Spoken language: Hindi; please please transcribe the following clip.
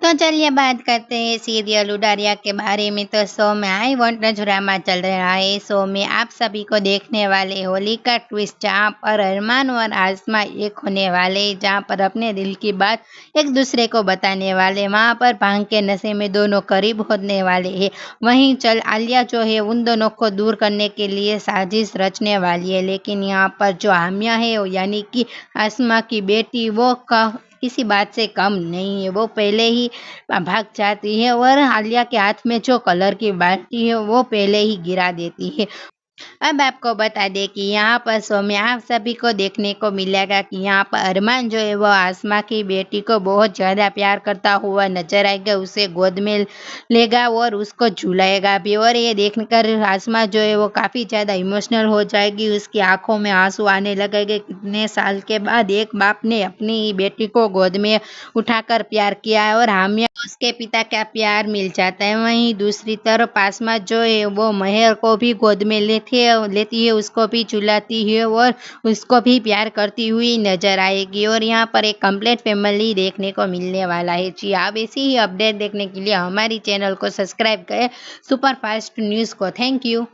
तो चलिए बात करते हैं सीरियल उडारिया के बारे में। तो शो में आई वॉन्ट ड्रामा चल रहा है। शो में आप सभी को देखने वाले होली का ट्विस्ट, जहाँ पर अरमान और आसमा एक होने वाले, जहाँ पर अपने दिल की बात एक दूसरे को बताने वाले, वहाँ पर भांग के नशे में दोनों करीब होने वाले हैं। वहीं चल आलिया जो है उन दोनों को दूर करने के लिए साजिश रचने वाली है, लेकिन यहाँ पर जो हामिया है यानी कि आसमा की बेटी, वो किसी बात से कम नहीं है। वो पहले ही भाग जाती है और आलिया के हाथ में जो कलर की बाल्टी है वो पहले ही गिरा देती है। अब आपको बता दें कि यहाँ पर शो में आप सभी को देखने को मिलेगा कि यहाँ पर अरमान जो है वो आसमा की बेटी को बहुत ज़्यादा प्यार करता हुआ नजर आएगा। उसे गोद में लेगा और उसको झुलाएगा भी, और ये देखकर आसमा जो है वो काफ़ी ज़्यादा इमोशनल हो जाएगी। उसकी आंखों में आंसू आने लगेंगे। कितने साल के बाद एक बाप ने अपनी ही बेटी को गोद में उठाकर प्यार किया है और हामिया उसके पिता का प्यार मिल जाता है। वहीं दूसरी तरफ आसमा जो है वो महर को भी गोद में लेती है, उसको भी झुलाती है और उसको भी प्यार करती हुई नजर आएगी। और यहाँ पर एक कंप्लीट फैमिली देखने को मिलने वाला है। जी, आप ऐसी ही अपडेट देखने के लिए हमारी चैनल को सब्सक्राइब करें सुपर फास्ट न्यूज़ को। Thank you.